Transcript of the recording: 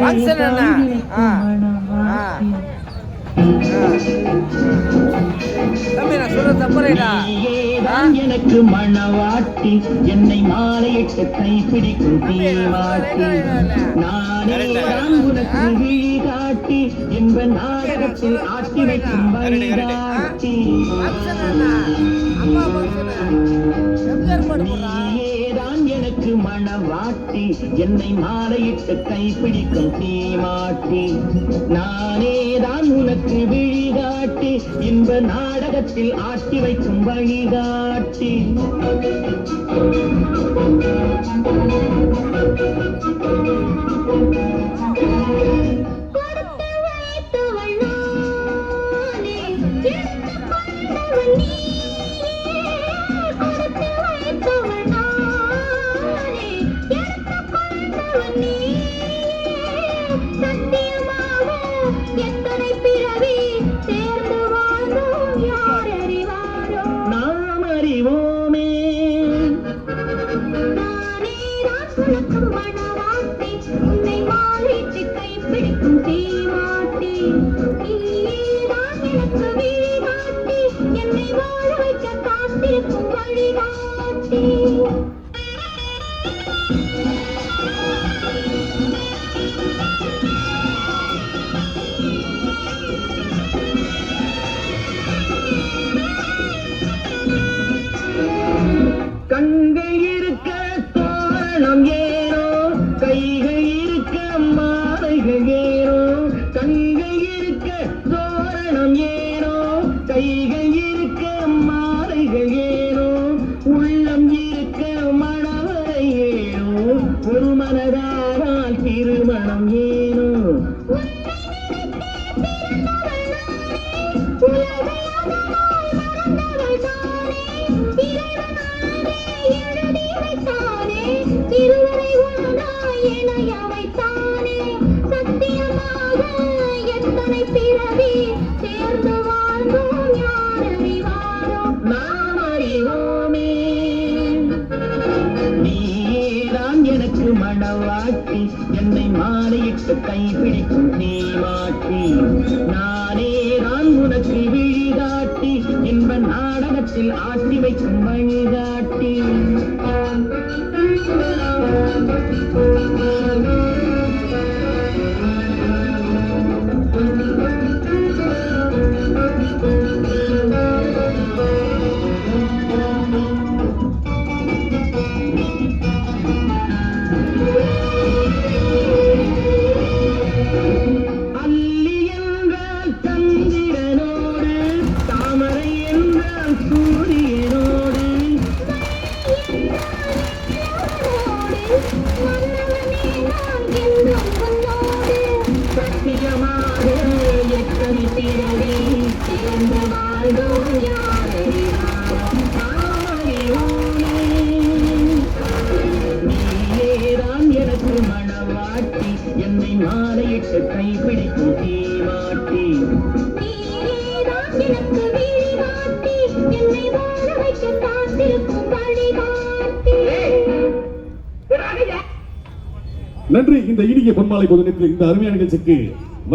Function என்ன? தம்பி நான் சொல்ற தப்புறேடா. எனக்கு மணவாட்டி என்னை மாலையிட்டு கைப்பிடிக்கும் தீமாட்டி நானே உனக்கு விழி காட்டி என்ப நாடகத்தில் ஆட்டி வைக்கும் வழிகாட்டி நீயேதான் எனக்கு மணவாட்டி என்னை மாலையிட்டு கைப்பிடிக்கும் தீமாட்டி நானேதான் உனக்கு விழிகாட்டி இன்ப நாடகத்தில் ஆட்டி வைக்கும் வழிகாட்டி கண்கள் இருக்க தோரணம் ஏனோ கைகள் இருக்க மாலைகள் ஏனோ கண்கள் இருக்க தோரணம் ஏனோ கைகள் இருக்க மாலைகள் ஏனோ உள்ளம் இருக்க மணவரை ஏனோ ஒரு மனதானால் திருமணம் ஏனோ எனக்கு மணவாட்டி என்னை மாலையிட்டு கைப்பிடிக்கும் தீமாட்டி நானேதான் உனக்கு விழிகாட்டி என்ப நாடகத்தில் ஆட்டி வைக்கும் வழிகாட்டி எனக்கு மணவாட்டி என்னை மாலையிட்டு கைப்பிடிக்கும் தீமாட்டி நன்றி. இந்த இனிய பொன்மாலை பொது இந்த அருமையான நிகழ்ச்சிக்கு